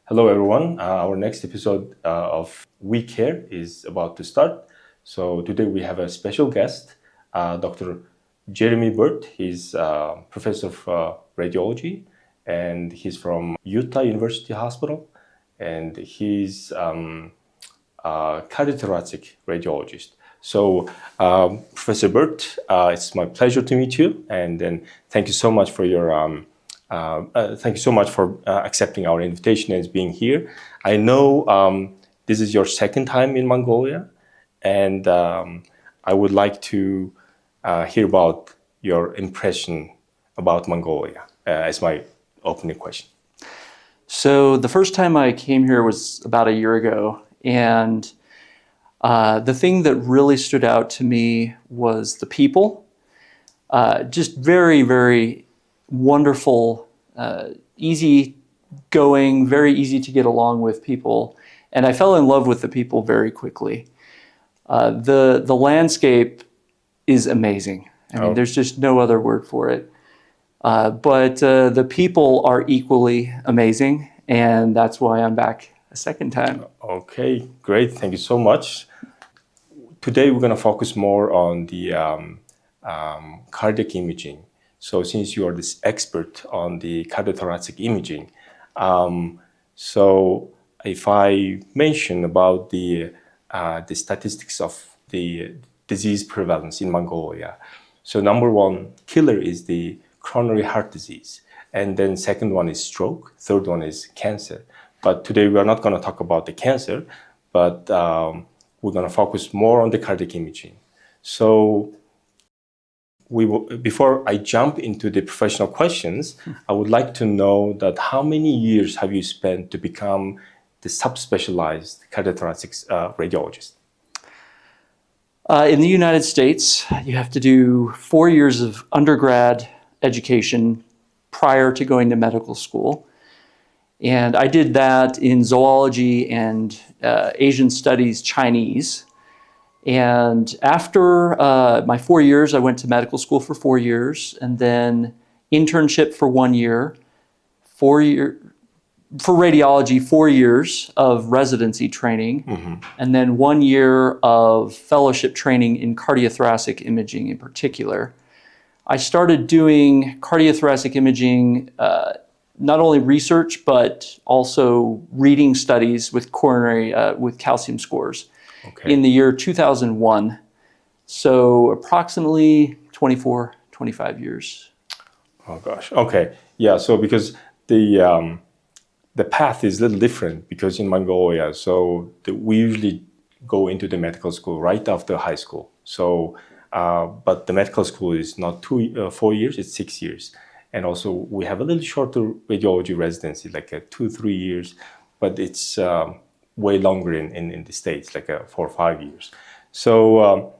Hello, everyone. Our next episode of We Care is about to start. So today we have a special guest, Dr. Жереми Бөрт. He's a professor of radiology, and he's from Utah University Hospital, and he's a cardiothoracic radiologist. So, Professor Burt, it's my pleasure to meet you, and then thank you so much for your accepting our invitation and being here. I know this is your second time in Mongolia, and I would like to hear about your impression about Mongolia as my opening question. So the first time I came here was about a year ago, and the thing that really stood out to me was the people. Just very, very wonderful, easy going, very easy to get along with people. And I fell in love with the people very quickly. The landscape is amazing. I mean, there's just no other word for it. But the people are equally amazing, and that's why I'm back a second time. Okay, great. Thank you so much. Today we're going to focus more on the cardiac imaging. So since you are this expert on the cardiothoracic imaging, so if I mention about the statistics of the disease prevalence in Mongolia, so number one killer is the coronary heart disease, and then second one is stroke, third one is cancer. But today we are not going to talk about the cancer, but we're going to focus more on the cardiac imaging. So before I jump into the professional questions, I would like to know that how many years have you spent to become the subspecialized cardiothoracic radiologist? In the United States, you have to do 4 years of undergrad education prior to going to medical school. And I did that in zoology and Asian studies, Chinese. And after my 4 years, I went to medical school for 4 years, and then internship for 1 year, for radiology, 4 years of residency training, and then 1 year of fellowship training in cardiothoracic imaging in particular. I started doing cardiothoracic imaging, not only research, but also reading studies with coronary, with calcium scores. In the year 2001, so approximately 24, 25 years. Oh gosh, okay. Yeah, so because the path is a little different, because in Mongolia, so we usually go into the medical school right after high school. So, but the medical school is not 4 years, it's 6 years. And also we have a little shorter radiology residency, like 2-3 years, but it's way longer in the States, like 4 or 5 years. So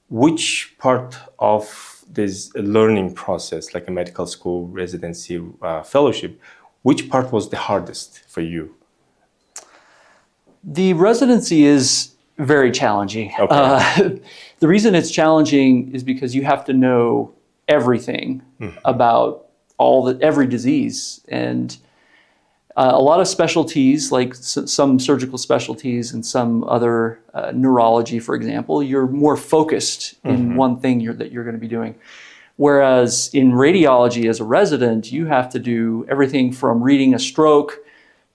which part of this learning process, like a medical school residency fellowship, which part was the hardest for you? The residency is very challenging. Okay. The reason it's challenging is because you have to know everything about every disease, and a lot of specialties, like some surgical specialties and some other neurology, for example, you're more focused in one thing that you're going to be doing. Whereas in radiology as a resident, you have to do everything from reading a stroke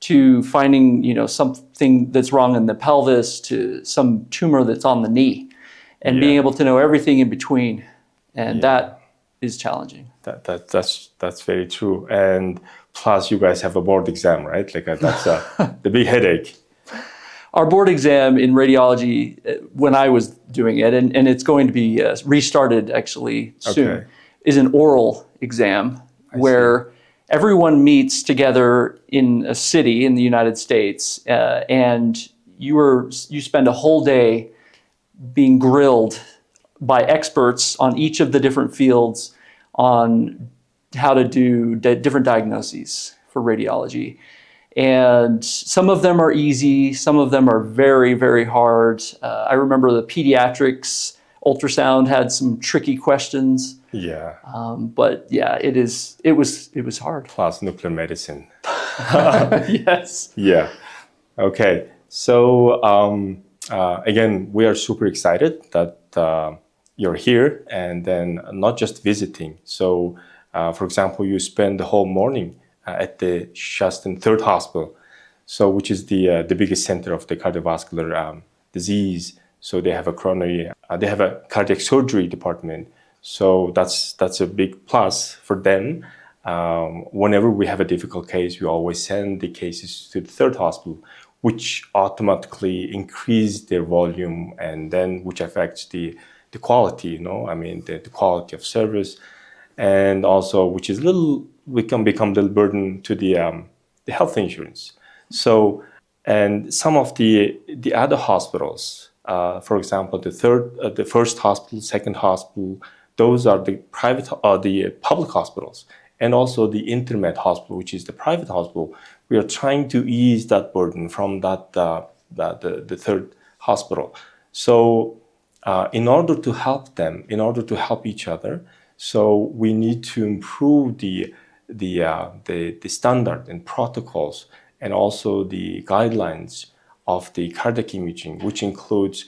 to finding, something that's wrong in the pelvis to some tumor that's on the knee, and being able to know everything in between. And that is challenging. That's very true. And plus you guys have a board exam, right? Like that's the big headache. Our board exam in radiology, when I was doing it, and it's going to be restarted actually soon, is an oral exam where everyone meets together in a city in the United States, and you spend a whole day being grilled by experts on each of the different fields on how to do different diagnoses for radiology. And some of them are easy, some of them are very, very hard. I remember the pediatrics ultrasound had some tricky questions. Yeah. But yeah, it was hard. Plus nuclear medicine. Yes. Yeah. Okay. So again, we are super excited that you're here, and then not just visiting. So, for example, you spend the whole morning at the Shaston Third Hospital, so which is the biggest center of the cardiovascular disease. So they have a they have a cardiac surgery department. So that's a big plus for them. Whenever we have a difficult case, we always send the cases to the third hospital, which automatically increase their volume, and then which affects the quality, the quality of service, and also which is we can become a little burden to the health insurance. So, and some of the other hospitals, for example, the first hospital, second hospital, those are the private or the public hospitals, and also the Intermed hospital, which is the private hospital. We are trying to ease that burden from the third hospital. So, in order to help them, in order to help each other, so we need to improve the standard and protocols, and also the guidelines of the cardiac imaging, which includes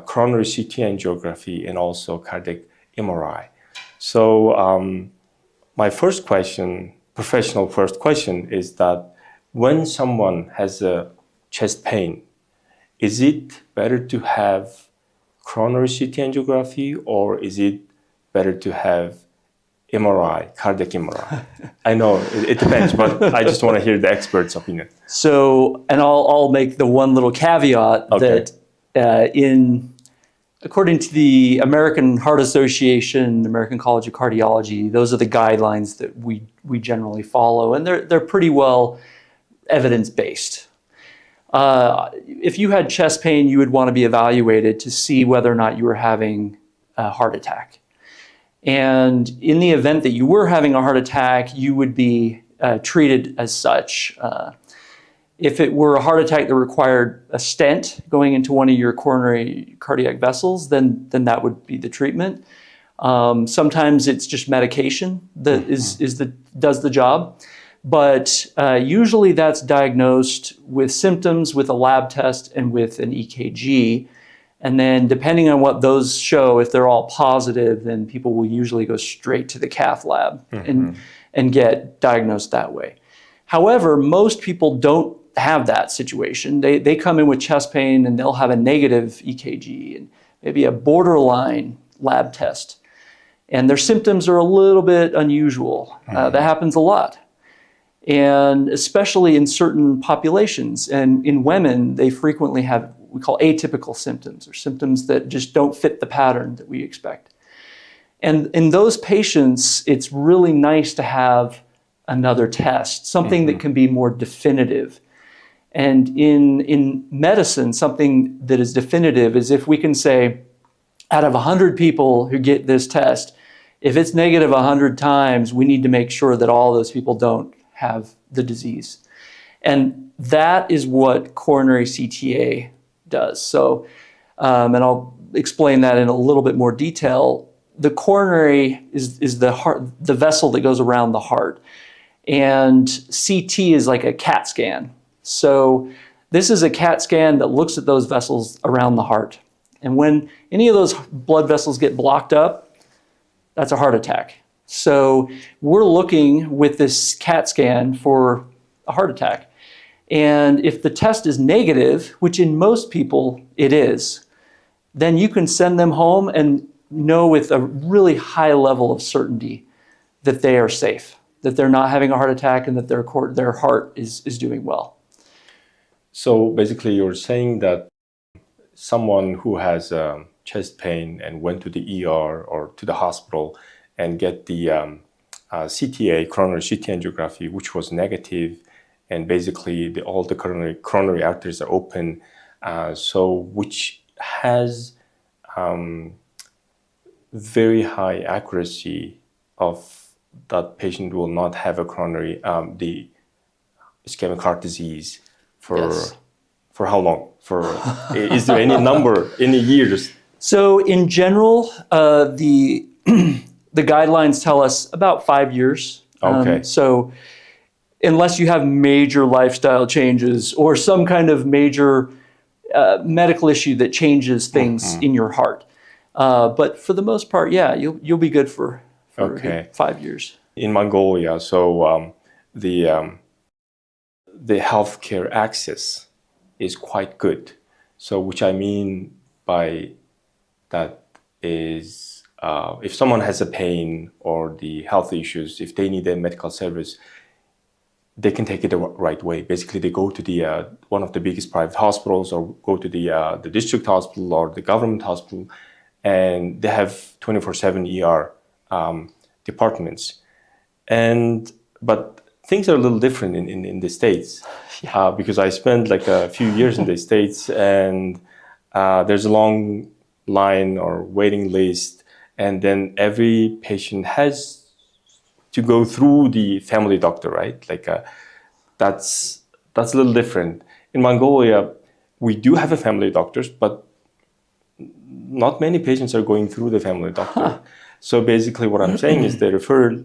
coronary CT angiography and also cardiac MRI. So my first question, professional first question, is that when someone has a chest pain, is it better to have coronary CT angiography, or is it better to have MRI, cardiac MRI? I know it depends, but I just want to hear the expert's opinion. So, and I'll make the one little caveat that according to the American Heart Association, American College of Cardiology, those are the guidelines that we generally follow, and they're pretty well evidence-based. If you had chest pain, you would want to be evaluated to see whether or not you were having a heart attack. And in the event that you were having a heart attack, you would be treated as such. If it were a heart attack that required a stent going into one of your coronary cardiac vessels, then that would be the treatment. Sometimes it's just medication that does the job. But usually that's diagnosed with symptoms, with a lab test, and with an EKG. And then depending on what those show, if they're all positive, then people will usually go straight to the cath lab and get diagnosed that way. However, most people don't have that situation. They come in with chest pain and they'll have a negative EKG and maybe a borderline lab test. And their symptoms are a little bit unusual. That happens a lot. And especially in certain populations. And in women, they frequently have what we call atypical symptoms, or symptoms that just don't fit the pattern that we expect. And in those patients, it's really nice to have another test, something that can be more definitive. And in medicine, something that is definitive is if we can say, out of 100 people who get this test, if it's negative 100 times, we need to make sure that all those people don't have the disease. And that is what coronary CTA does. So, and I'll explain that in a little bit more detail. The coronary is the heart, the vessel that goes around the heart. And CT is like a CAT scan. So this is a CAT scan that looks at those vessels around the heart. And when any of those blood vessels get blocked up, that's a heart attack. So we're looking with this CAT scan for a heart attack. And if the test is negative, which in most people it is, then you can send them home and know with a really high level of certainty that they are safe, that they're not having a heart attack, and that their heart is doing well. So basically you're saying that someone who has chest pain and went to the ER or to the hospital and get the CTA, coronary CT angiography, which was negative, and basically all the coronary arteries are open, so which has very high accuracy of that patient will not have a coronary, the ischemic heart disease for how long? Is there any number, any years? So in general, the guidelines tell us about 5 years. Okay. So unless you have major lifestyle changes or some kind of major medical issue that changes things in your heart. But for the most part, yeah, you'll be good for 5 years. In Mongolia, so the healthcare access is quite good. So which I mean by that is if someone has a pain or the health issues, if they need a medical service, they can take it the right way. Basically, they go to the one of the biggest private hospitals or go to the district hospital or the government hospital, and they have 24/7 ER departments. But things are a little different in the States because I spent like a few years in the States, and there's a long line or waiting list, and then every patient has to go through the family doctor, right? Like that's a little different. In Mongolia, we do have a family doctors, but not many patients are going through the family doctor. So basically what I'm saying is the referral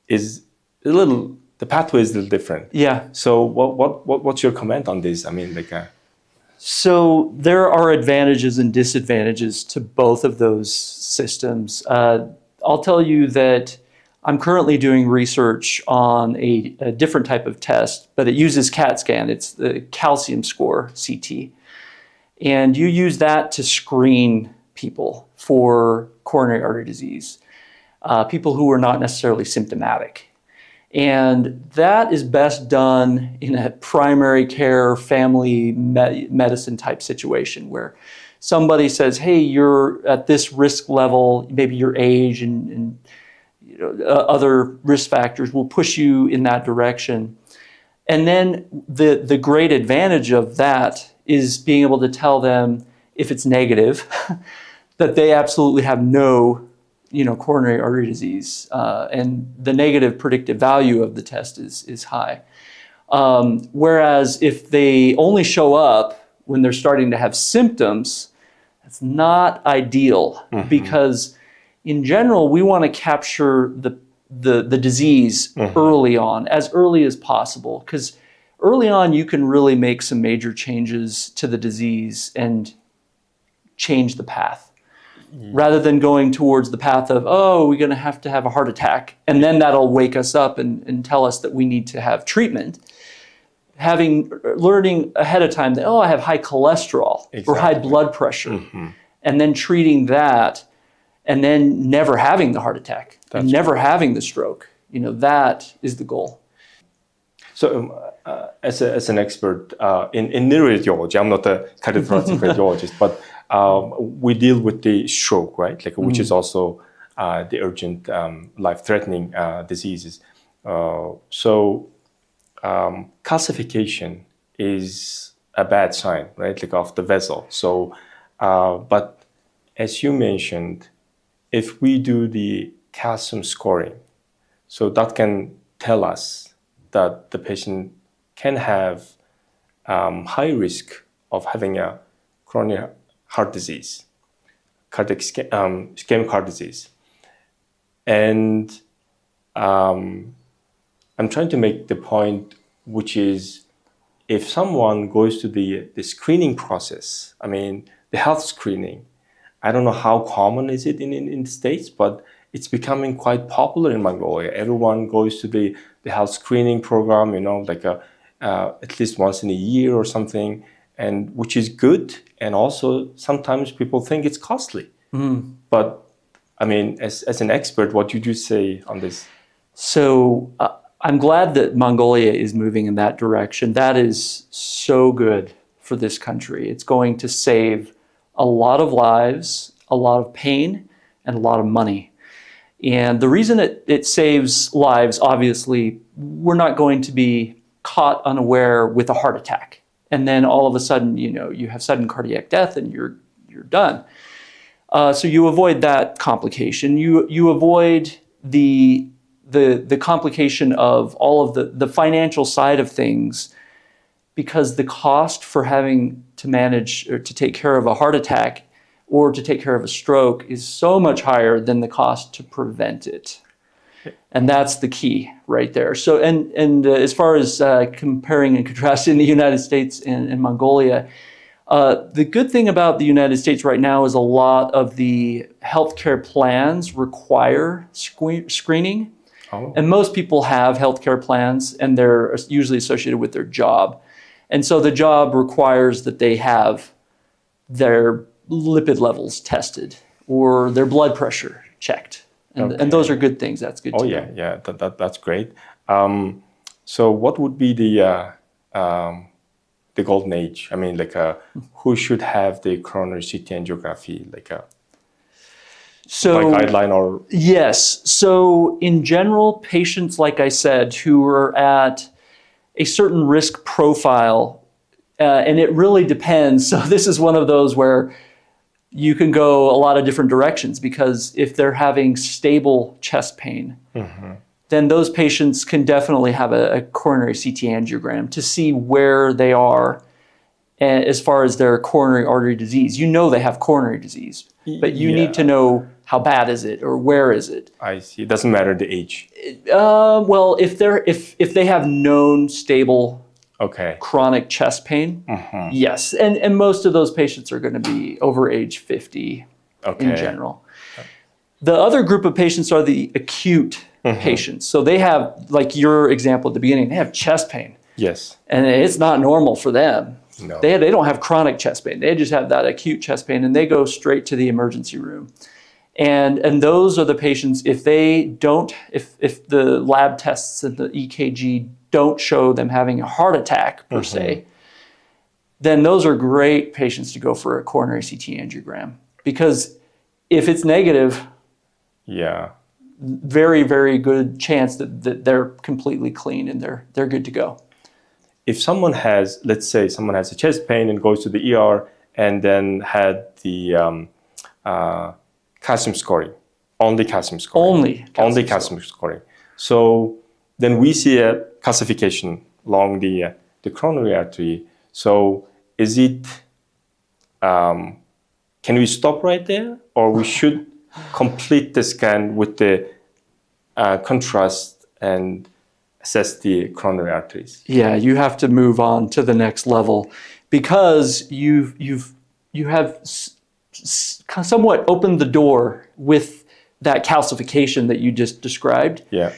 is the pathway is a little different. Yeah. So what's your comment on this? I mean, like So there are advantages and disadvantages to both of those systems. I'll tell you that I'm currently doing research on a different type of test, but it uses CAT scan. It's the calcium score, CT. And you use that to screen people for coronary artery disease, people who are not necessarily symptomatic. And that is best done in a primary care family medicine type situation where somebody says, hey, you're at this risk level, maybe your age and other risk factors will push you in that direction. And then the great advantage of that is being able to tell them if it's negative, that they absolutely have no coronary artery disease, and the negative predictive value of the test is high. Whereas if they only show up when they're starting to have symptoms, that's not ideal because in general, we want to capture the disease early on, as early as possible, because early on you can really make some major changes to the disease and change the path. Rather than going towards the path of, we're going to have a heart attack, and then that'll wake us up and tell us that we need to have treatment. Learning ahead of time that, I have high cholesterol or high blood pressure, and then treating that, and then never having the heart attack, and never having the stroke. That is the goal. So as an expert in neuroradiology, I'm not a cardiothoracic radiologist, but we deal with the stroke, right? Like which is also the urgent, life-threatening diseases. So calcification is a bad sign, right? Like of the vessel. So, but as you mentioned, if we do the calcium scoring, so that can tell us that the patient can have high risk of having a coronary heart disease, cardiac ischemic heart disease. And I'm trying to make the point, which is if someone goes to the screening process, I mean, the health screening, I don't know how common is it in the States, but it's becoming quite popular in Mongolia. Everyone goes to the health screening program, like at least once in a year or something, and which is good. And also sometimes people think it's costly. But I mean, as an expert, what would you say on this? So I'm glad that Mongolia is moving in that direction. That is so good for this country. It's going to save a lot of lives, a lot of pain, and a lot of money. And the reason it saves lives, obviously, we're not going to be caught unaware with a heart attack. And then all of a sudden, you have sudden cardiac death and you're done. So you avoid that complication. You avoid the complication of all of the financial side of things, because the cost for having to manage or to take care of a heart attack or to take care of a stroke is so much higher than the cost to prevent it. And that's the key right there. So, and as far as comparing and contrasting the United States and Mongolia, the good thing about the United States right now is a lot of the healthcare plans require screening. Oh. And most people have healthcare plans, and they're usually associated with their job. And so the job requires that they have their lipid levels tested or their blood pressure checked. And those are good things. That's good to know. Yeah, that's great. So what would be the golden age? I mean, like, who should have the coronary CT angiography, like So, by guideline or? Yes. So in general, patients, like I said, who are at a certain risk profile, and it really depends. So this is one of those where you can go a lot of different directions, because if they're having stable chest pain, then those patients can definitely have a coronary CT angiogram to see where they are as far as their coronary artery disease. You know they have coronary disease, but you need to know how bad is it or where is it. I see. It doesn't matter the age. Well, if they have known stable chronic chest pain, yes, and most of those patients are going to be over age 50 in general. The other group of patients are the acute patients. So they have, like your example at the beginning, they have chest pain. Yes. And it's not normal for them. No. They don't have chronic chest pain. They just have that acute chest pain, and they go straight to the emergency room. And those are the patients, if the lab tests and the EKG don't show them having a heart attack per se, then those are great patients to go for a coronary CT angiogram. Because if it's negative, very, very good chance that they're completely clean and they're good to go. If someone has, let's say someone has a chest pain and goes to the ER and then had the calcium scoring, only calcium scoring. Only calcium scoring. So then we see a calcification along the coronary artery. So is it, can we stop right there, or we should complete the scan with the contrast and assess the coronary arteries? Yeah, you have to move on to the next level, because you have somewhat opened the door with that calcification that you just described. Yeah.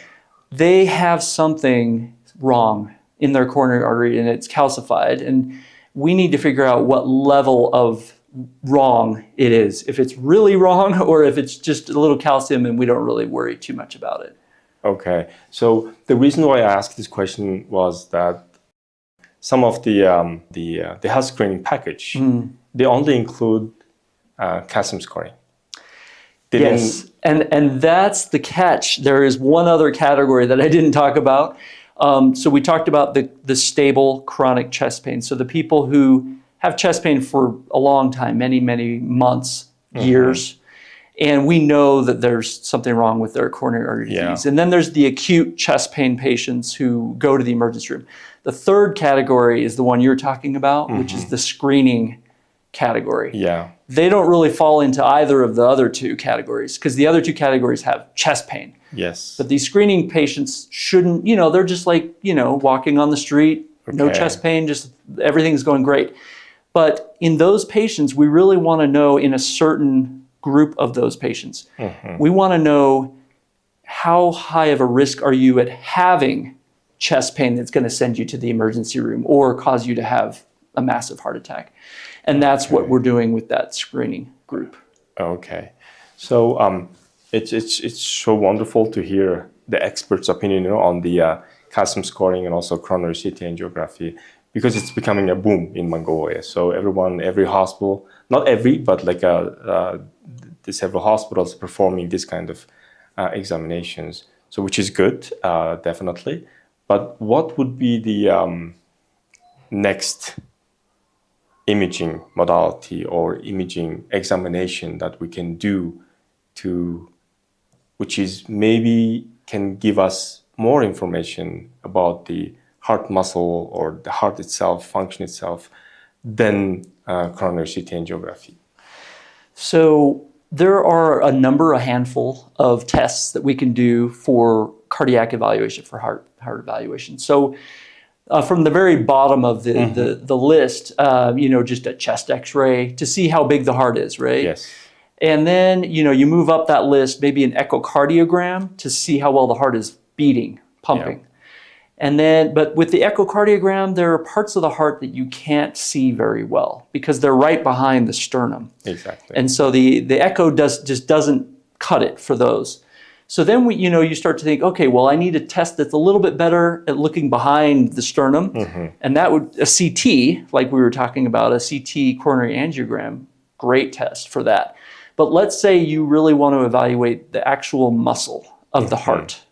They have something wrong in their coronary artery, and it's calcified, and we need to figure out what level of wrong it is. If it's really wrong, or if it's just a little calcium and we don't really worry too much about it. Okay. So the reason why I asked this question was that some of the health screening package, they only include calcium scoring. Yes, and that's the catch. There is one other category that I didn't talk about. So we talked about the stable chronic chest pain. So the people who have chest pain for a long time, many, many months, years, and we know that there's something wrong with their coronary artery disease. And then there's the acute chest pain patients who go to the emergency room. The third category is the one you're talking about, which is the screening category. Yeah. They don't really fall into either of the other two categories, because the other two categories have chest pain. Yes. But these screening patients shouldn't, they're just like, walking on the street, no chest pain, just everything's going great. But in those patients, we really want to know, in a certain group of those patients, we want to know how high of a risk are you at having chest pain that's going to send you to the emergency room or cause you to have a massive heart attack. And that's what we're doing with that screening group. Okay. So it's so wonderful to hear the experts' opinion on the calcium scoring and also coronary CT angiography, because it's becoming a boom in Mongolia. So every hospital, not every, but like the several hospitals performing this kind of examinations. So which is good, definitely. But what would be the next imaging modality or imaging examination that we can do which is maybe can give us more information about the heart muscle or the heart itself, function itself, than coronary CT angiography? So There are a handful of tests that we can do for cardiac evaluation, for heart evaluation. So from the very bottom of the list, just a chest x-ray to see how big the heart is, right? Yes. And then, you move up that list, maybe an echocardiogram to see how well the heart is beating, pumping. Yeah. And then, but with the echocardiogram, there are parts of the heart that you can't see very well because they're right behind the sternum. Exactly. And so the echo just doesn't cut it for those. So then you start to think, okay, well, I need a test that's a little bit better at looking behind the sternum. And that would, a CT, like we were talking about, a CT coronary angiogram, great test for that. But let's say you really want to evaluate the actual muscle of the heart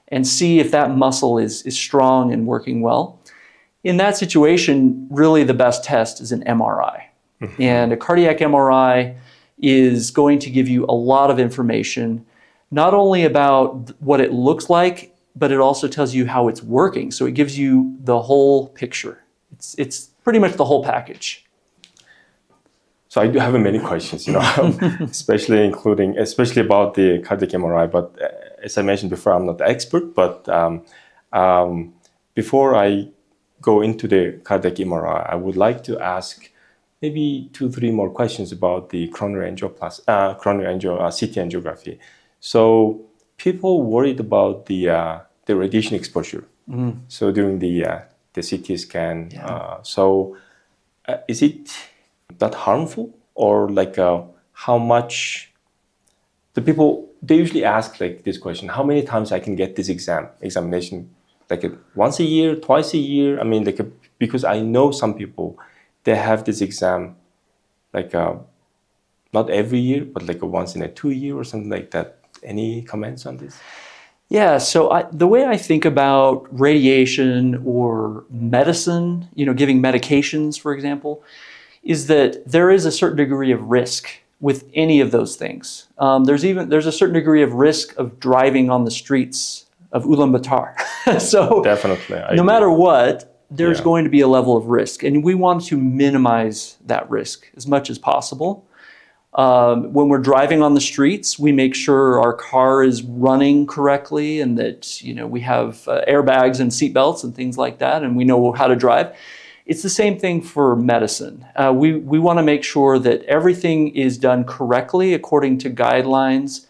and see if that muscle is strong and working well. In that situation, really the best test is an MRI. And a cardiac MRI is going to give you a lot of information, not only about what it looks like, but it also tells you how it's working. So it gives you the whole picture. It's pretty much the whole package. So I do have many questions, especially about the cardiac MRI. But as I mentioned before, I'm not the expert. But before I go into the cardiac MRI, I would like to ask maybe 2-3 more questions about the coronary CT angiography. So people worried about the radiation exposure. So during the CT scan. So is it that harmful, or how much the people, they usually ask this question, how many times I can get this examination, once a year, twice a year? I mean, because I know some people, they have this exam not every year, but once in a 2 year or something like that. Any comments on this? Yeah, so the way I think about radiation or medicine, giving medications, for example, is that there is a certain degree of risk with any of those things. There's a certain degree of risk of driving on the streets of Ulaanbaatar. So definitely, no matter what, there's going to be a level of risk, and we want to minimize that risk as much as possible. When we're driving on the streets, we make sure our car is running correctly and that we have airbags and seatbelts and things like that, and we know how to drive. It's the same thing for medicine. We want to make sure that everything is done correctly according to guidelines.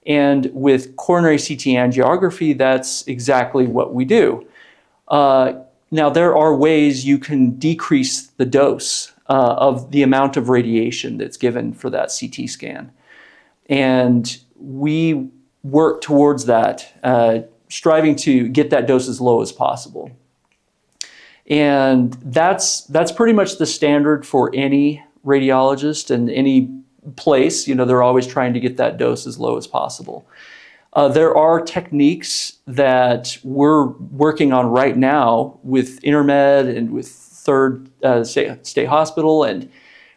And with coronary CT angiography, that's exactly what we do. Now, there are ways you can decrease the dose of the amount of radiation that's given for that CT scan. And we work towards that, striving to get that dose as low as possible. And that's pretty much the standard for any radiologist and any place. They're always trying to get that dose as low as possible. There are techniques that we're working on right now with Intermed and with Third State Hospital and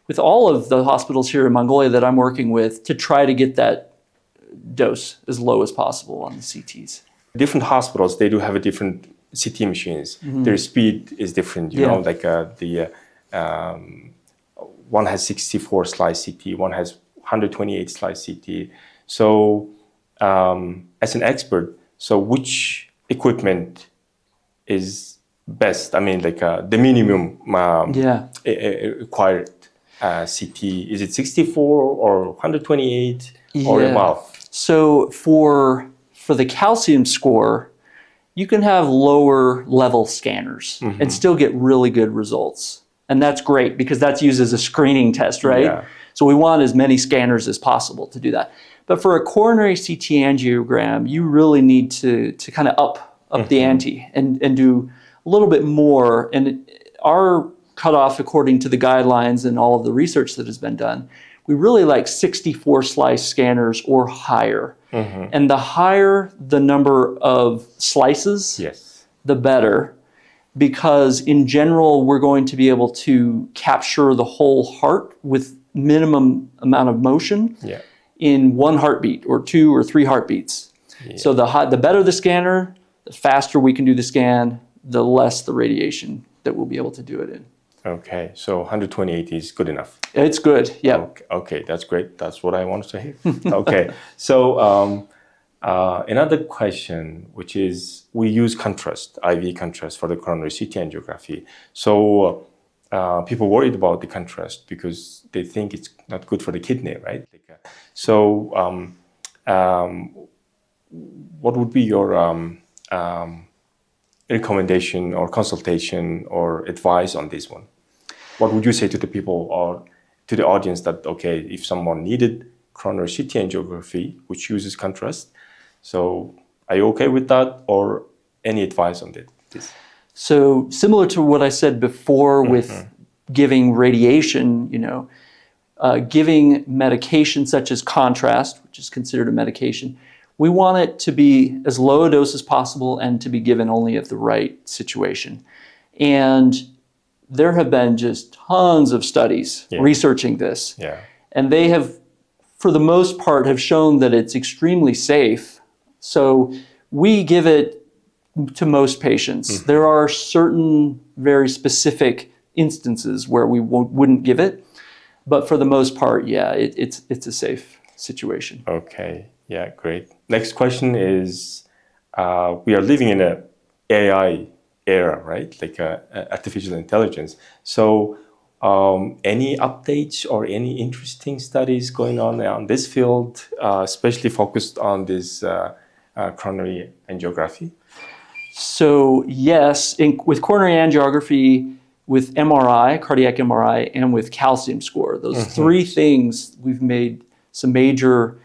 with all of the hospitals here in Mongolia that I'm working with to try to get that dose as low as possible on the CTs. Different hospitals, they do have a different CT machines. Their speed is different, one has 64 slice CT, one has 128 slice CT. So as an expert, so which equipment is best? I mean, the minimum required CT, is it 64 or 128 or above? So for the calcium score, you can have lower level scanners and still get really good results. And that's great because that's used as a screening test, right? Yeah. So we want as many scanners as possible to do that. But for a coronary CT angiogram, you really need to kind of up the ante and do a little bit more. And our cutoff, according to the guidelines and all of the research that has been done, we really like 64 slice scanners or higher. And the higher the number of slices, the better, because in general, we're going to be able to capture the whole heart with minimum amount of motion in one heartbeat or 2 or 3 heartbeats. So the better the scanner, the faster we can do the scan, the less the radiation that we'll be able to do it in. Okay, so 128 is good enough. It's good, yeah. Okay, that's great. That's what I wanted to hear. Okay, so another question, which is we use contrast, IV contrast for the coronary CT angiography. So people worried about the contrast because they think it's not good for the kidney, right? So what would be your recommendation or consultation or advice on this one? What would you say to the people or to the audience that, okay, if someone needed coronary CT angiography, which uses contrast, so are you okay with that, or any advice on this? So similar to what I said before with giving radiation, giving medication such as contrast, which is considered a medication, we want it to be as low a dose as possible and to be given only at the right situation. And there have been just tons of studies researching this. Yeah. And they have, for the most part, have shown that it's extremely safe. So we give it to most patients. There are certain very specific instances where we wouldn't give it. But for the most part, it's a safe situation. Okay, yeah, great. Next question is, we are living in an AI era, right? Like artificial intelligence. So any updates or any interesting studies going on this field, especially focused on this coronary angiography? So yes, with coronary angiography, with MRI, cardiac MRI, and with calcium score, those three things, we've made some major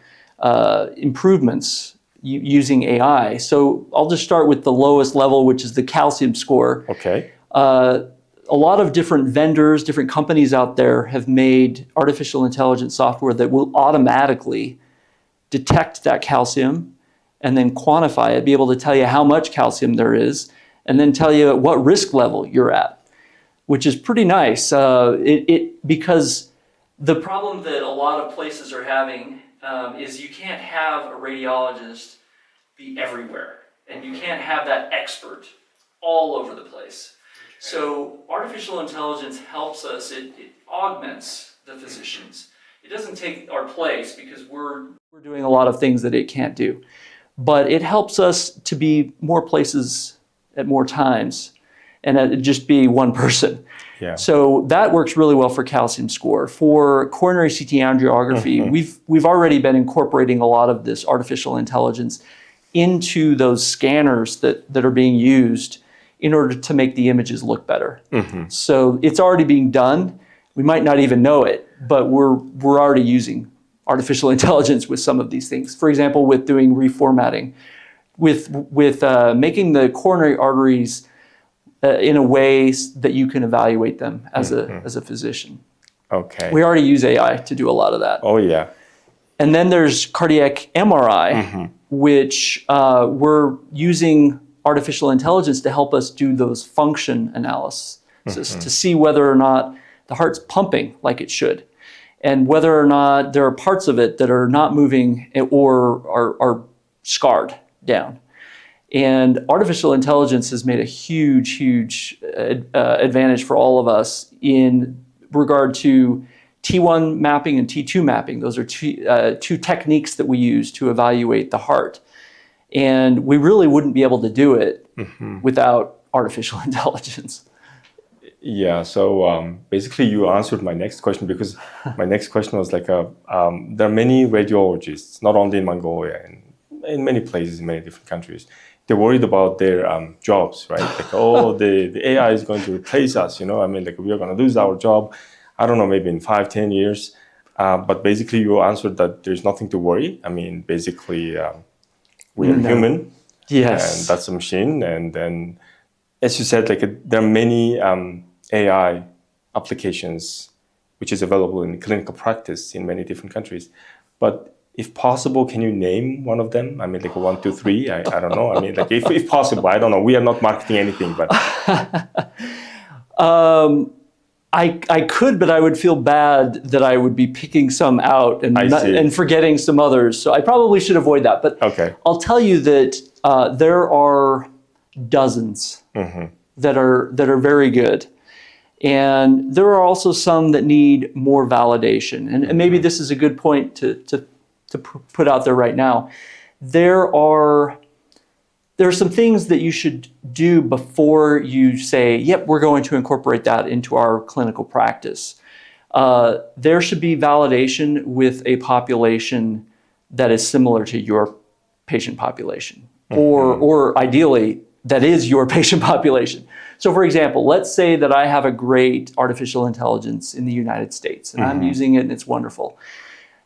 improvements using AI. So I'll just start with the lowest level, which is the calcium score. Okay. A lot of different vendors, different companies out there have made artificial intelligence software that will automatically detect that calcium and then quantify it, be able to tell you how much calcium there is, and then tell you what risk level you're at, which is pretty nice. Because the problem that a lot of places are having is you can't have a radiologist be everywhere, and you can't have that expert all over the place. So artificial intelligence helps us, it augments the physicians. It doesn't take our place because we're doing a lot of things that it can't do. But it helps us to be more places at more times and just be one person. Yeah. So that works really well for calcium score. For coronary CT angiography, we've already been incorporating a lot of this artificial intelligence into those scanners that are being used in order to make the images look better. So it's already being done. We might not even know it, but we're already using artificial intelligence with some of these things. For example, with doing reformatting, with making the coronary arteries in a way that you can evaluate them as a physician. Okay. We already use AI to do a lot of that. Oh, yeah. And then there's cardiac MRI, which we're using artificial intelligence to help us do those function analysis to see whether or not the heart's pumping like it should, and whether or not there are parts of it that are not moving or are scarred down. And artificial intelligence has made a huge advantage for all of us in regard to T1 mapping and T2 mapping. Those are two techniques that we use to evaluate the heart. And we really wouldn't be able to do it without artificial intelligence. Yeah, so basically you answered my next question, because my next question was like, there are many radiologists, not only in Mongolia, and in many places, in many different countries. They're worried about their jobs, right? Like, oh, the AI is going to replace us, I mean, like, we are going to lose our job, I don't know, maybe in 5-10 years. But basically you answered that there's nothing to worry. I mean, basically, we are human. Yes. And that's a machine. And then, as you said, like, there are many AI applications which is available in clinical practice in many different countries. But if possible, can you name one of them? I mean, like 1, 2, 3. I don't know. I mean, like, if possible, I don't know. We are not marketing anything, but I could, but I would feel bad that I would be picking some out and forgetting some others. So I probably should avoid that. But okay. I'll tell you that there are dozens that are very good. And there are also some that need more validation. And maybe this is a good point to put out there right now. There are some things that you should do before you say, yep, we're going to incorporate that into our clinical practice. There should be validation with a population that is similar to your patient population, or ideally, that is your patient population. So for example, let's say that I have a great artificial intelligence in the United States, and I'm using it and it's wonderful.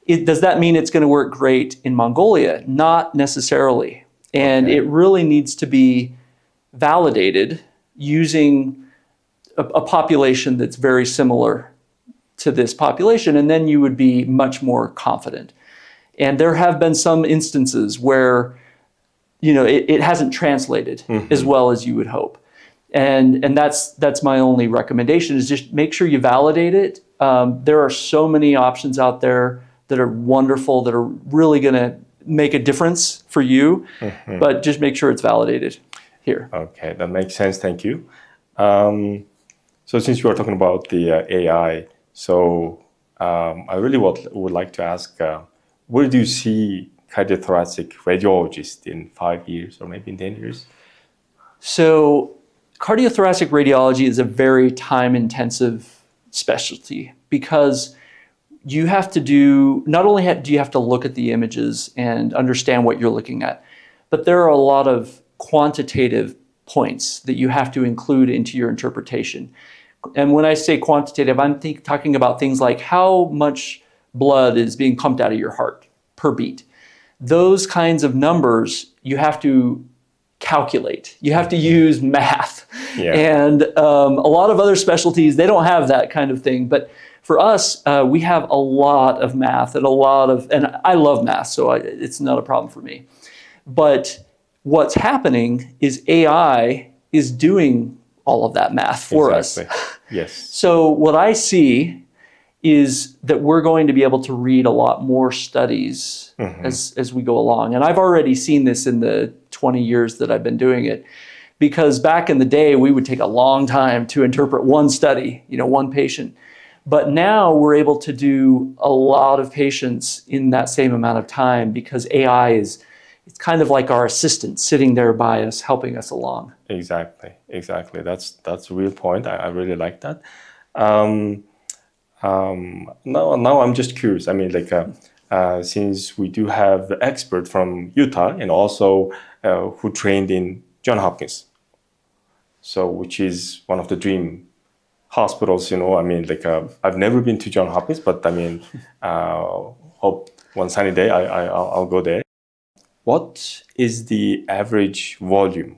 Does that mean it's going to work great in Mongolia? Not necessarily. And it really needs to be validated using a population that's very similar to this population, and then you would be much more confident. And there have been some instances where, it hasn't translated as well as you would hope. And that's my only recommendation, is just make sure you validate it. There are so many options out there that are wonderful, that are really going to make a difference for you, but just make sure it's validated here. Okay, that makes sense. Thank you. So since you are talking about the AI, so I really would like to ask, where do you see cardiothoracic radiologist in 5 years or maybe in 10 years? So cardiothoracic radiology is a very time-intensive specialty, because you have to do, not only do you have to look at the images and understand what you're looking at, but there are a lot of quantitative points that you have to include into your interpretation. And when I say quantitative, I'm talking about things like how much blood is being pumped out of your heart per beat. Those kinds of numbers you have to calculate. You have to use math. And a lot of other specialties, they don't have that kind of thing. But for us, we have a lot of math and I love math, so it's not a problem for me. But what's happening is AI is doing all of that math for us. Yes. So what I see is that we're going to be able to read a lot more studies as we go along. And I've already seen this in the 20 years that I've been doing it, because back in the day, we would take a long time to interpret one study, one patient. But now we're able to do a lot of patients in that same amount of time, because AI it's kind of like our assistant sitting there by us, helping us along. Exactly. That's a real point. I really like that. Now I'm just curious. I mean, since we do have an expert from Utah, and also who trained in Johns Hopkins, so which is one of the dream hospitals. I mean, I've never been to Johns Hopkins, but I mean, hope one sunny day I'll go there. What is the average volume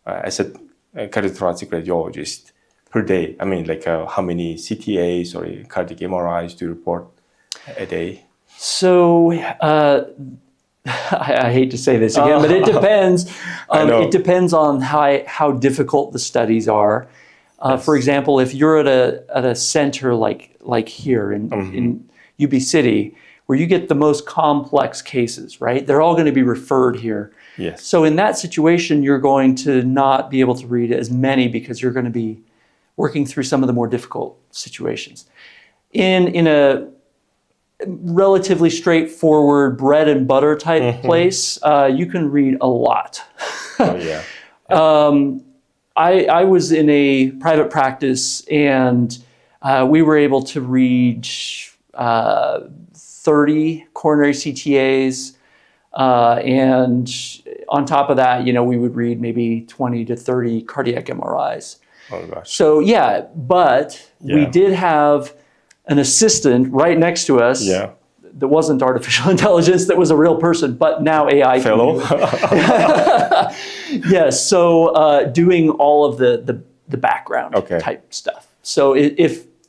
as a cardiothoracic radiologist per day? I mean, how many CTAs or cardiac MRIs do you report a day? So I hate to say this again, but it depends. It depends on how difficult the studies are. For example, if you're at a center like here in UB City, where you get the most complex cases, right? They're all going to be referred here. Yes. So in that situation, you're going to not be able to read as many, because you're going to be working through some of the more difficult situations. In a relatively straightforward bread and butter type place, you can read a lot. I was in a private practice, and we were able to read 30 coronary CTAs, and on top of that, we would read maybe 20 to 30 cardiac MRIs. Oh gosh. So we did have an assistant right next to us that wasn't artificial intelligence, that was a real person, but now AI. Fellow. Yes, so doing all of the background type stuff. So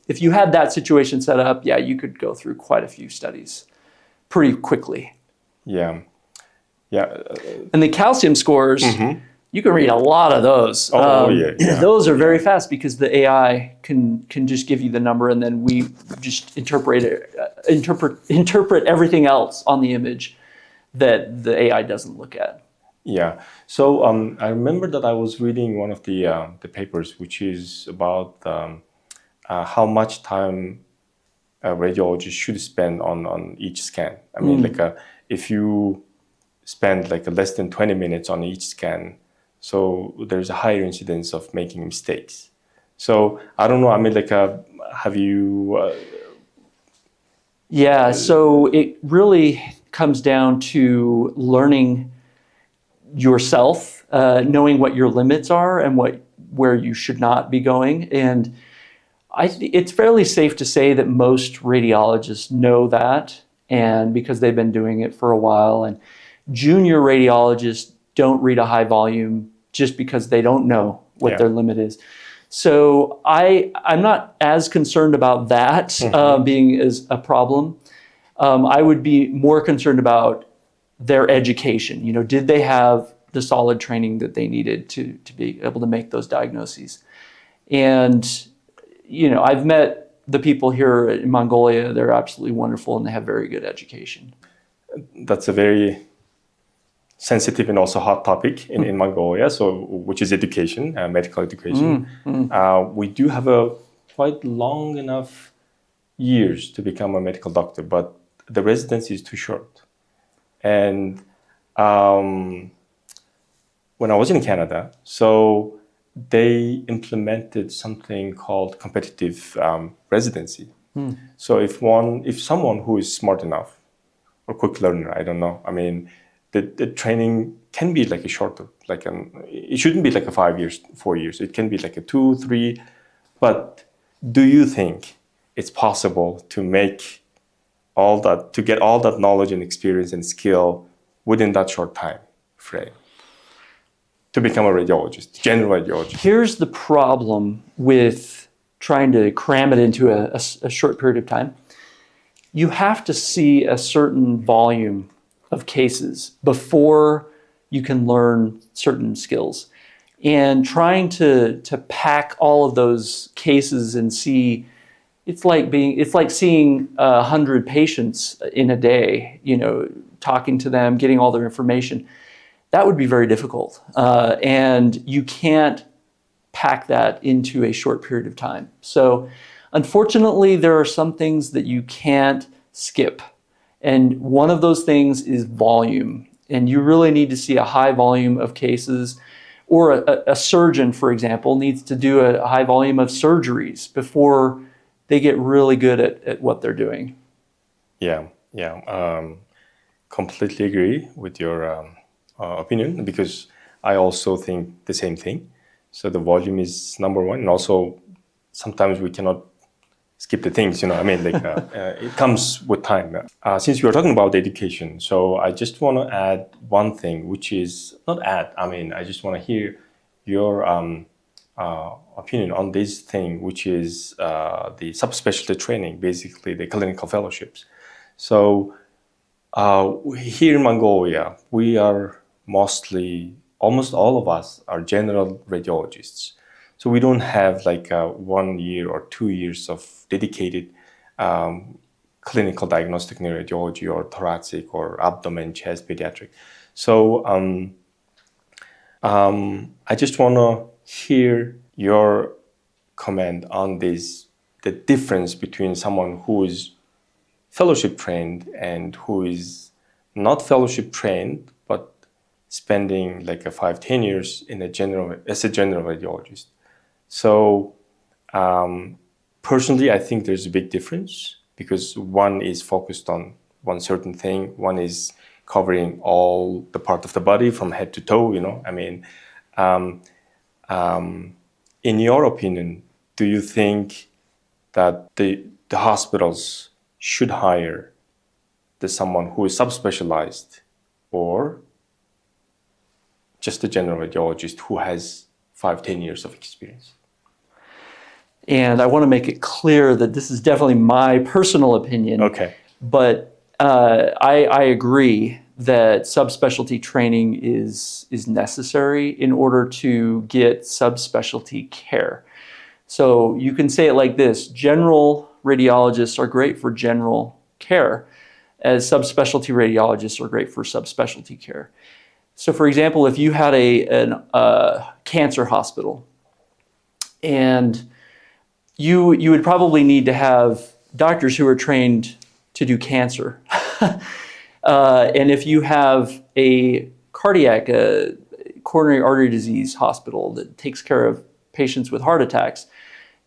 if you had that situation set up, you could go through quite a few studies pretty quickly. Yeah. And the calcium scores, you can read a lot of those. Those are very fast, because the AI can just give you the number, and then we just interpret everything else on the image that the AI doesn't look at. Yeah. So I remember that I was reading one of the papers, which is about how much time a radiologist should spend on each scan. I mean, if you spend less than 20 minutes on each scan, so there's a higher incidence of making mistakes. So I don't know. I mean, have you? Yeah. So it really comes down to learning yourself, knowing what your limits are and where you should not be going. And it's fairly safe to say that most radiologists know that, and because they've been doing it for a while. And junior radiologists don't read a high volume just because they don't know what their limit is. So I'm not as concerned about that being as a problem. I would be more concerned about their education. You know, did they have the solid training that they needed to be able to make those diagnoses? And, you know, I've met the people here in Mongolia. They're absolutely wonderful and they have very good education. That's a very sensitive and also hot topic in Mongolia, which is education, medical education. We do have a quite long enough years to become a medical doctor, but the residency is too short. And when I was in Canada, so they implemented something called competitive residency. So if someone who is smart enough or quick learner, I don't know, I mean, the training can be like a shorter, it shouldn't be like a 5 years, 4 years. It can be like a 2, 3. But do you think it's possible to make all that, to get all that knowledge and experience and skill within that short time frame to become a radiologist, general radiologist? Here's the problem with trying to cram it into a short period of time. You have to see a certain volume of cases before you can learn certain skills. And trying to pack all of those cases and see, it's like seeing 100 patients in a day, you know, talking to them, getting all their information. That would be very difficult. And you can't pack that into a short period of time. So unfortunately, there are some things that you can't skip. And one of those things is volume. And you really need to see a high volume of cases. Or a surgeon, for example, needs to do a high volume of surgeries before they get really good at what they're doing. Yeah. Completely agree with your opinion, because I also think the same thing. So the volume is number one. And also, sometimes we cannot skip the things, you know, I mean, it comes with time. Since we are talking about education, so I just want to add one thing, which is, I just want to hear your opinion on this thing, which is the subspecialty training, basically the clinical fellowships. So here in Mongolia, we are almost all of us are general radiologists. So we don't have 1 year or 2 years of dedicated clinical diagnostic neuroradiology or thoracic or abdomen, chest, pediatric. So I just want to hear your comment on this, the difference between someone who is fellowship trained and who is not fellowship trained, but spending 5-10 years as a general radiologist. So personally, I think there's a big difference, because one is focused on one certain thing. One is covering all the part of the body from head to toe, you know. I mean, in your opinion, do you think that the hospitals should hire someone who is subspecialized, or just a general radiologist who has 5-10 years of experience? And I want to make it clear that this is definitely my personal opinion. Okay. But I agree that subspecialty training is necessary in order to get subspecialty care. So you can say it like this: general radiologists are great for general care, as subspecialty radiologists are great for subspecialty care. So, for example, if you had a cancer hospital, and you would probably need to have doctors who are trained to do cancer. And if you have a cardiac, coronary artery disease hospital that takes care of patients with heart attacks,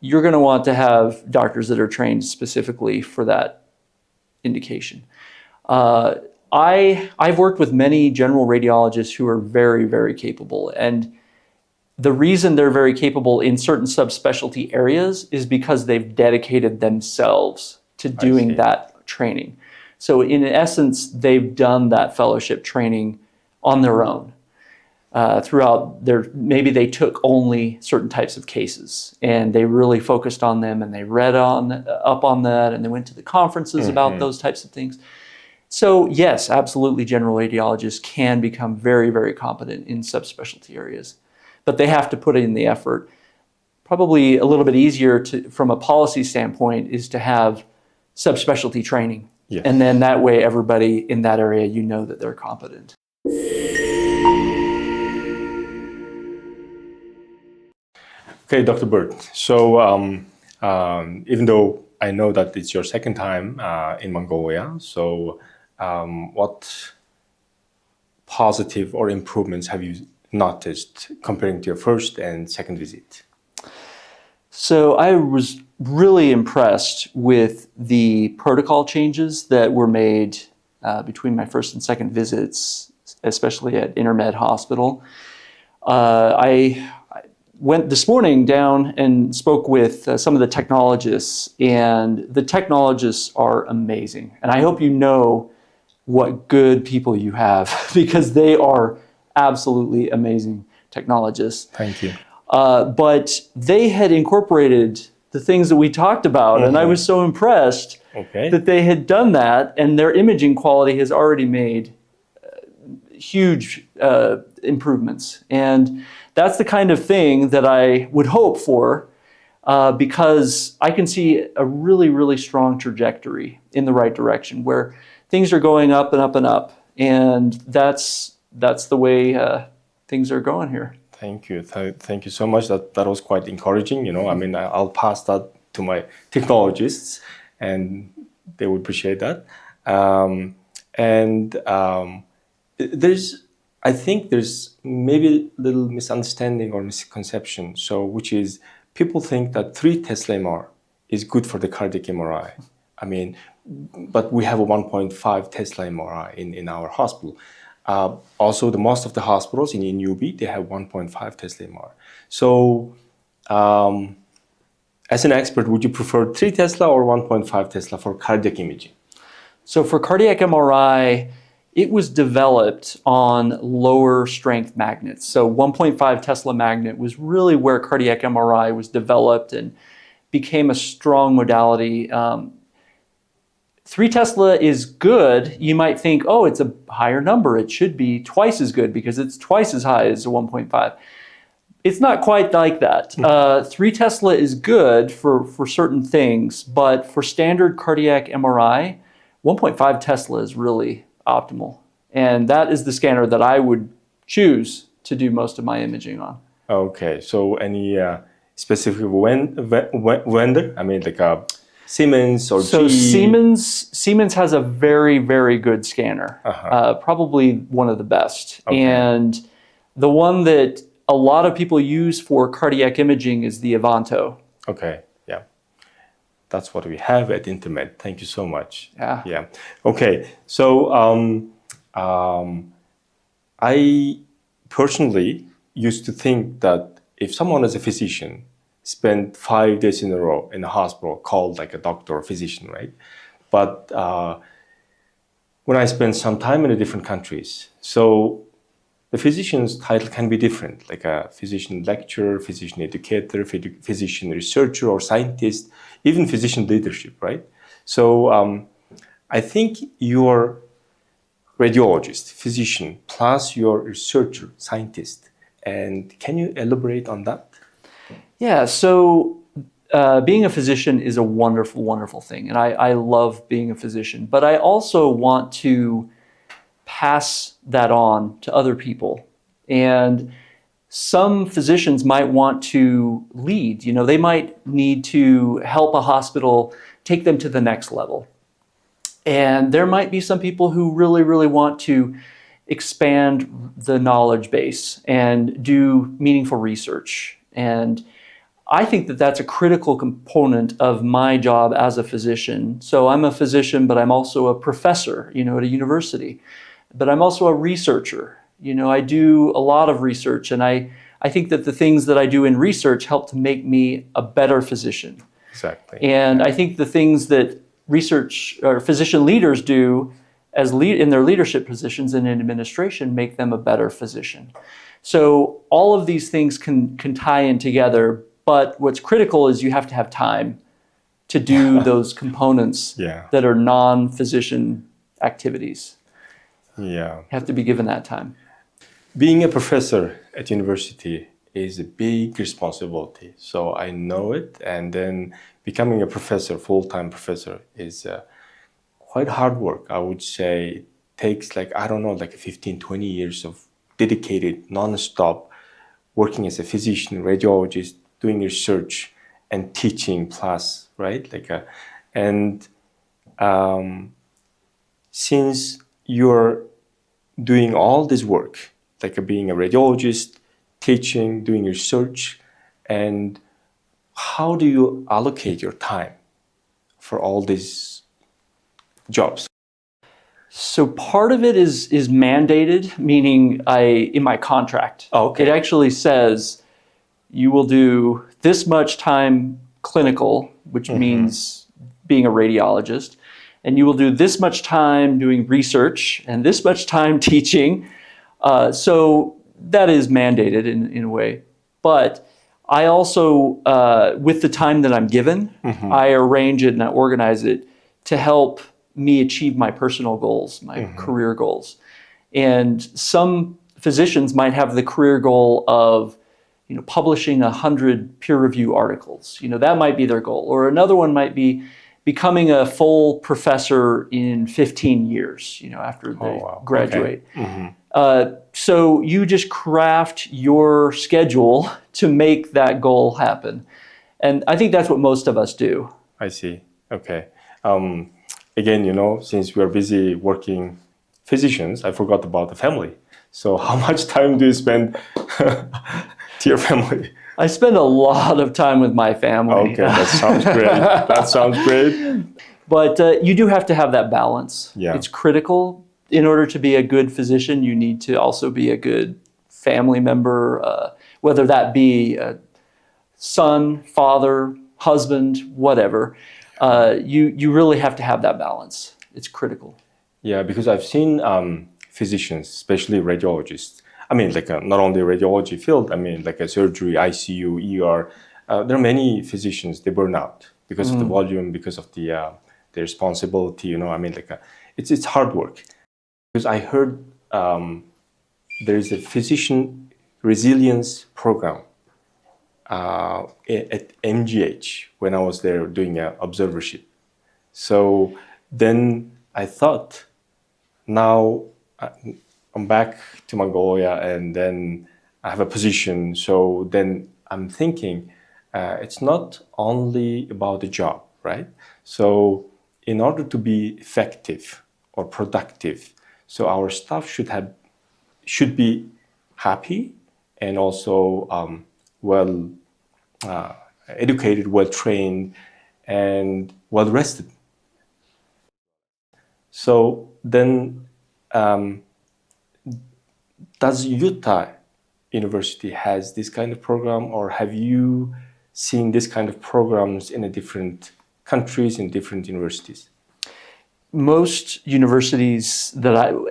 you're going to want to have doctors that are trained specifically for that indication. I've worked with many general radiologists who are very, very capable. And the reason they're very capable in certain subspecialty areas is because they've dedicated themselves to doing that training. So in essence, they've done that fellowship training on their own. Throughout maybe they took only certain types of cases and they really focused on them and they read up on that and they went to the conferences about those types of things. So yes, absolutely, general radiologists can become very, very competent in subspecialty areas, but they have to put in the effort. Probably a little bit easier from a policy standpoint is to have subspecialty training. Yes. And then that way everybody in that area, you know that they're competent. Okay, Dr. Burt. So even though I know that it's your second time in Mongolia, so what positive or improvements have you noticed comparing to your first and second visit? So I was really impressed with the protocol changes that were made between my first and second visits, especially at Intermed Hospital. I went this morning down and spoke with some of the technologists, and the technologists are amazing. And I hope you know what good people you have because they are absolutely amazing technologists. Thank you. But they had incorporated the things that we talked about, and I was so impressed that they had done that, and their imaging quality has already made huge improvements. And that's the kind of thing that I would hope for because I can see a really, really strong trajectory in the right direction where things are going up and up and up. And that's the way things are going here. Thank you. Thank you so much. That was quite encouraging. You know, I mean, I'll pass that to my technologists and they would appreciate that. I think there's maybe a little misunderstanding or misconception. So, which is people think that 3 Tesla MR is good for the cardiac MRI. I mean, but we have a 1.5 Tesla MRI in our hospital. Also, the most of the hospitals in UB, they have 1.5 Tesla MR. So, as an expert, would you prefer 3 Tesla or 1.5 Tesla for cardiac imaging? So for cardiac MRI, it was developed on lower strength magnets. So 1.5 Tesla magnet was really where cardiac MRI was developed and became a strong modality. 3 Tesla is good. You might think, oh, it's a higher number. It should be twice as good because it's twice as high as a 1.5. It's not quite like that. 3 Tesla is good for certain things, but for standard cardiac MRI, 1.5 Tesla is really optimal. And that is the scanner that I would choose to do most of my imaging on. Okay, so any specific vendor? I mean, like Siemens or So GE? Siemens has a very, very good scanner, probably one of the best. Okay. And the one that a lot of people use for cardiac imaging is the Avanto. Okay, yeah. That's what we have at Intermed. Thank you so much. Yeah. Okay, so I personally used to think that if someone is a physician, spent 5 days in a row in a hospital called like a doctor or physician, right? But when I spent some time in the different countries, so the physician's title can be different, like a physician lecturer, physician educator, physician researcher or scientist, even physician leadership, right? So I think your radiologist, physician, plus your researcher, scientist, and can you elaborate on that? Yeah, so being a physician is a wonderful, wonderful thing. And I love being a physician. But I also want to pass that on to other people. And some physicians might want to lead. They might need to help a hospital take them to the next level. And there might be some people who really, really want to expand the knowledge base and do meaningful research. And I think that that's a critical component of my job as a physician. So I'm a physician, but I'm also a professor, at a university. But I'm also a researcher. I do a lot of research, and I think that the things that I do in research help to make me a better physician. Exactly. And I think the things that research or physician leaders do in their leadership positions and in administration make them a better physician. So all of these things can tie in together, but what's critical is you have to have time to do those components that are non-physician activities. Yeah. You have to be given that time. Being a professor at university is a big responsibility. So I know it, and then becoming a professor, full-time professor, is quite hard work. I would say it takes 15, 20 years of dedicated, non-stop working as a physician, radiologist, doing research and teaching plus, right? Since you're doing all this work, being a radiologist, teaching, doing research, and how do you allocate your time for all these jobs? So part of it is mandated, meaning in my contract. It actually says you will do this much time clinical, which means being a radiologist, and you will do this much time doing research and this much time teaching. So that is mandated in a way. But I also, with the time that I'm given, I arrange it and I organize it to help me achieve my personal goals, my career goals. And some physicians might have the career goal of publishing 100 peer-review articles. That might be their goal. Or another one might be becoming a full professor in 15 years, after they graduate. So you just craft your schedule to make that goal happen. And I think that's what most of us do. I see. Okay. Again, since we are busy working physicians, I forgot about the family. So how much time do you spend to your family? I spend a lot of time with my family. Okay, that sounds great. But you do have to have that balance. Yeah. It's critical. In order to be a good physician, you need to also be a good family member, whether that be a son, father, husband, whatever. You really have to have that balance. It's critical. Yeah, because I've seen physicians, especially radiologists. I mean, not only radiology field. I mean, a surgery, ICU, ER. There are many physicians, they burn out because of the volume, because of the responsibility. It's hard work. Because I heard there is a physician resilience program at MGH when I was there doing an observership. So then I thought, now I'm back to Mongolia and then I have a position. So then I'm thinking it's not only about the job, right? So in order to be effective or productive, so our staff should be happy and also well educated, well trained, and well rested. So then, does Utah University has this kind of program, or have you seen this kind of programs in different countries, in different universities? Most universities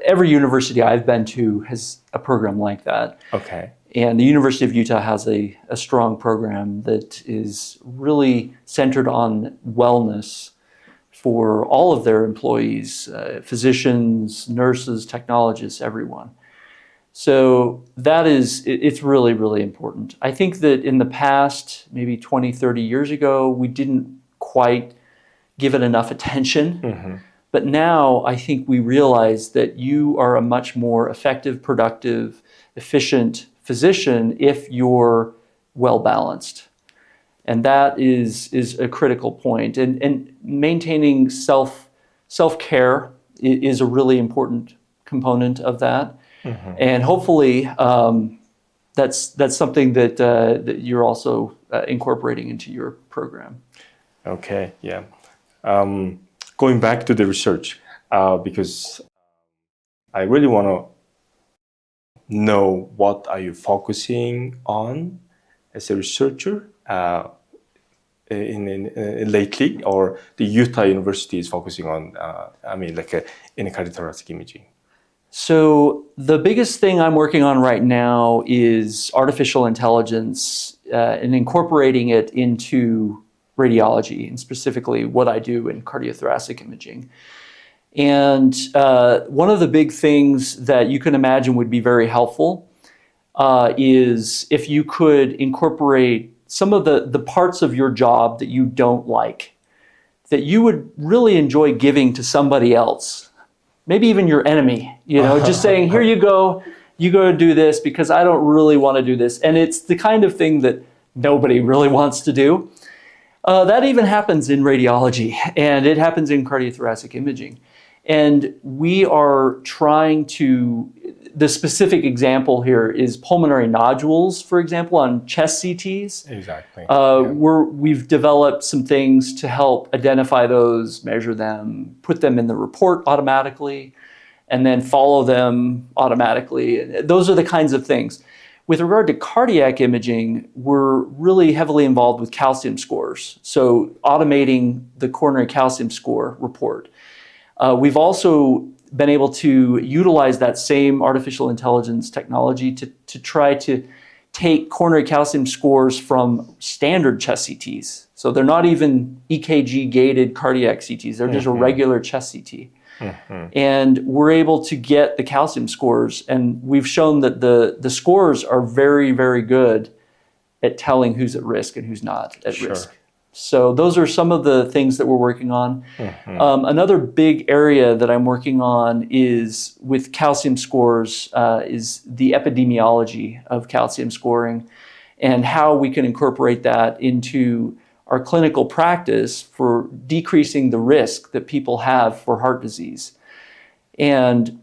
every university I've been to has a program like that. Okay. And the University of Utah has a strong program that is really centered on wellness for all of their employees, physicians, nurses, technologists, everyone. So it's really, really important. I think that in the past, maybe 20, 30 years ago, we didn't quite give it enough attention. But now I think we realize that you are a much more effective, productive, efficient physician if you're well-balanced. And that is a critical point. And maintaining self-care is a really important component of that. And hopefully that's something that you're also incorporating into your program. Okay, yeah. Going back to the research, because I really want to know what are you focusing on as a researcher in lately, or the Utah University is focusing on, in cardiothoracic imaging. So the biggest thing I'm working on right now is artificial intelligence and incorporating it into radiology, and specifically what I do in cardiothoracic imaging. And one of the big things that you can imagine would be very helpful is if you could incorporate some of the parts of your job that you don't like, that you would really enjoy giving to somebody else, maybe even your enemy, just saying, here you go to do this because I don't really want to do this. And it's the kind of thing that nobody really wants to do. That even happens in radiology, and it happens in cardiothoracic imaging. And we are trying to, the specific example here is pulmonary nodules, for example, on chest CTs. Exactly. We've developed some things to help identify those, measure them, put them in the report automatically, and then follow them automatically. Those are the kinds of things. With regard to cardiac imaging, we're really heavily involved with calcium scores. So automating the coronary calcium score report. We've also been able to utilize that same artificial intelligence technology to try to take coronary calcium scores from standard chest CTs. So they're not even EKG gated cardiac CTs, they're just a regular chest CT. And we're able to get the calcium scores, and we've shown that the scores are very, very good at telling who's at risk and who's not at risk. So those are some of the things that we're working on. Another big area that I'm working on is with calcium scores, is the epidemiology of calcium scoring and how we can incorporate that into our clinical practice for decreasing the risk that people have for heart disease. And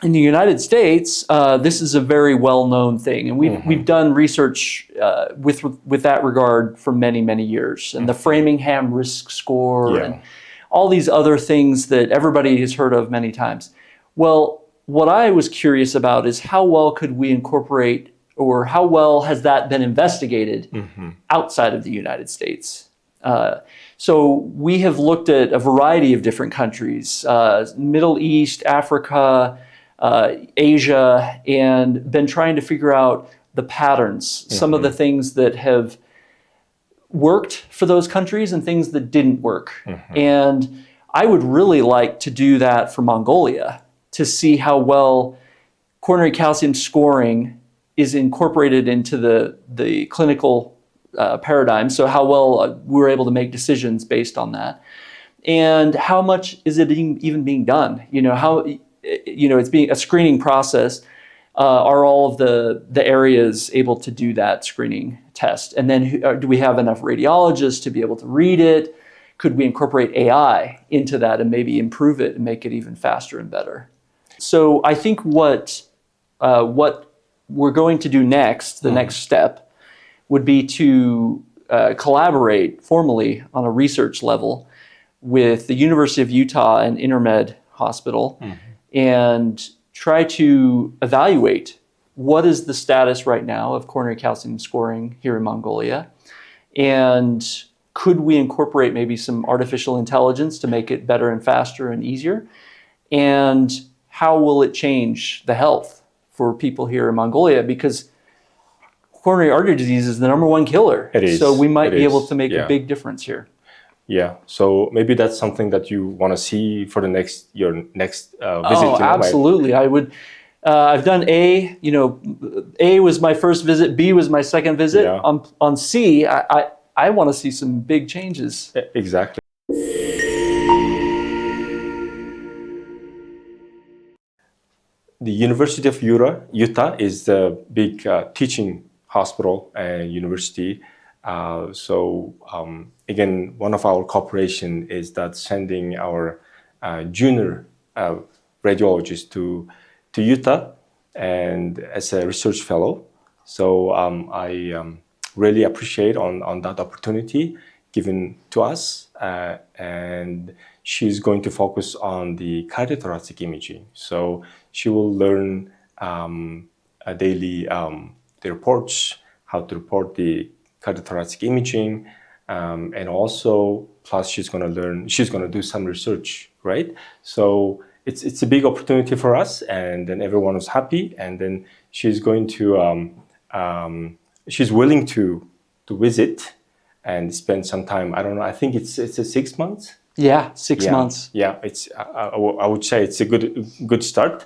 in the United States, this is a very well-known thing, and we've done research with that regard for many, many years. And the Framingham risk score and all these other things that everybody has heard of many times. Well, what I was curious about is how well could we incorporate, or how well has that been investigated outside of the United States? So we have looked at a variety of different countries, Middle East, Africa, Asia, and been trying to figure out the patterns, some of the things that have worked for those countries and things that didn't work. And I would really like to do that for Mongolia, to see how well coronary calcium scoring is incorporated into the clinical paradigm. So how well we're able to make decisions based on that. And how much is it even being done? It's being a screening process. Are all of the areas able to do that screening test? And then do we have enough radiologists to be able to read it? Could we incorporate AI into that and maybe improve it and make it even faster and better? So I think what we're going to do next, the next step, would be to collaborate formally on a research level with the University of Utah and Intermed Hospital and try to evaluate what is the status right now of coronary calcium scoring here in Mongolia, and could we incorporate maybe some artificial intelligence to make it better and faster and easier, and how will it change the health for people here in Mongolia, because coronary artery disease is the number one killer. It is. So we might be able to make a big difference here. Yeah, so maybe that's something that you want to see for your next visit. Oh, absolutely. I would. I've done A. A was my first visit. B was my second visit. Yeah. On C, I want to see some big changes. Exactly. the University of Utah is the big teaching hospital and university. Again, one of our cooperation is that sending our junior radiologists to Utah and as a research fellow. So I really appreciate on that opportunity given to us, and she's going to focus on the cardiothoracic imaging. So she will learn daily the reports, how to report the cardiothoracic imaging, and also plus she's going to do some research, right? So it's a big opportunity for us, and then everyone is happy, and then she's going to she's willing to visit and spend some time. I don't know. I think it's a 6 months. Yeah, 6 months. Yeah, it's. I would say it's a good start,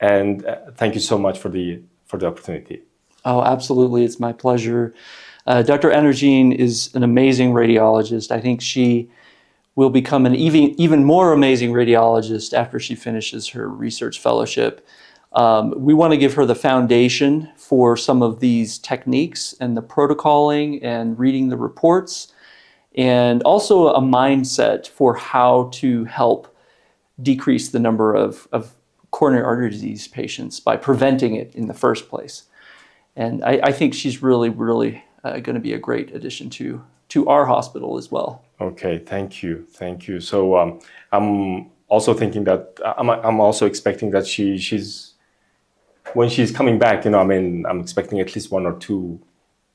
and thank you so much for the opportunity. Oh, absolutely! It's my pleasure. Dr. Emnэлгийн is an amazing radiologist. I think she will become an even more amazing radiologist after she finishes her research fellowship. We want to give her the foundation for some of these techniques and the protocoling and reading the reports, and also a mindset for how to help decrease the number of coronary artery disease patients by preventing it in the first place. And I think she's really going to be a great addition to our hospital as well. Okay, thank you. So I'm also thinking that I'm also expecting that she's when she's coming back, I'm expecting at least 1 or 2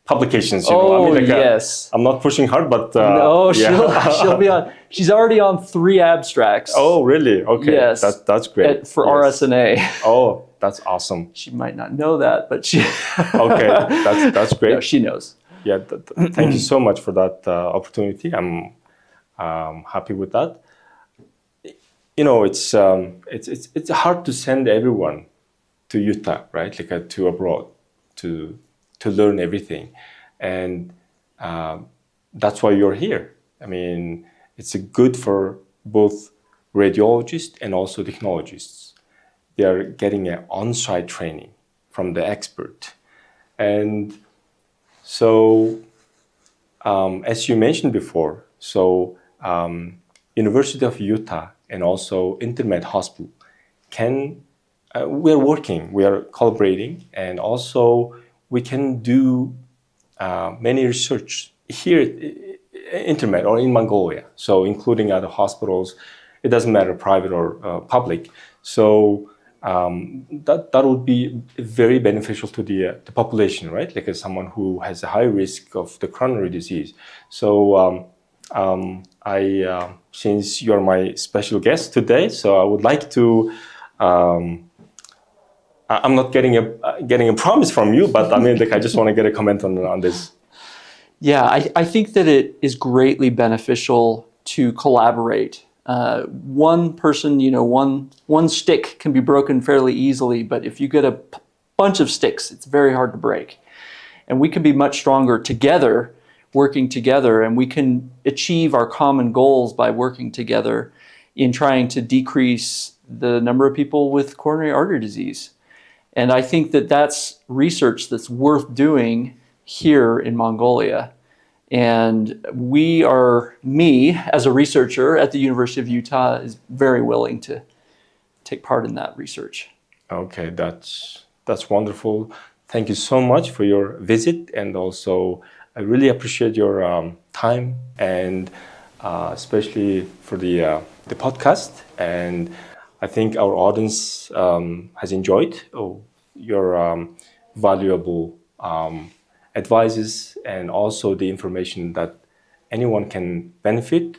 publications. Yes. I'm not pushing hard, but no, she'll be on. She's already on 3 abstracts. Oh, really? Okay, yes, that's great. For RSNA. Oh, that's awesome. She might not know that, but she. Okay, that's great. No, she knows. Yeah, thank you so much for that opportunity. I'm happy with that. It's hard to send everyone to Utah, right? To abroad, to learn everything, and that's why you're here. I mean, it's good for both radiologists and also technologists. They are getting an on-site training from the expert, and so as you mentioned before, University of Utah and also Intermed Hospital we are collaborating, and also we can do many research here at Intermed or in Mongolia, so including other hospitals. It doesn't matter private or public. So that would be very beneficial to the population, right? As someone who has a high risk of the coronary disease. So since you're my special guest today, so I would like to. I'm not getting a promise from you, but I just want to get a comment on this. Yeah, I think that it is greatly beneficial to collaborate. One person, one stick can be broken fairly easily, but if you get a bunch of sticks, it's very hard to break. And we can be much stronger together, working together, and we can achieve our common goals by working together in trying to decrease the number of people with coronary artery disease. And I think that that's research that's worth doing here in Mongolia. And me as a researcher at the University of Utah is very willing to take part in that research. Okay, that's wonderful. Thank you so much for your visit, and also I really appreciate your time, and especially for the podcast. And I think our audience has enjoyed your valuable advices, and also the information that anyone can benefit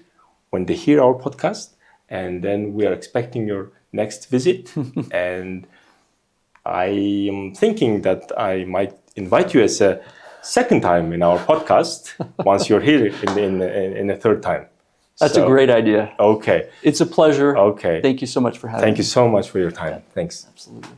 when they hear our podcast. And then we are expecting your next visit. And I am thinking that I might invite you as a second time in our podcast once you're here in the third time. That's a great idea. Okay. It's a pleasure. Okay. Thank you so much for having me. Thank you so much for your time. Thanks. Absolutely.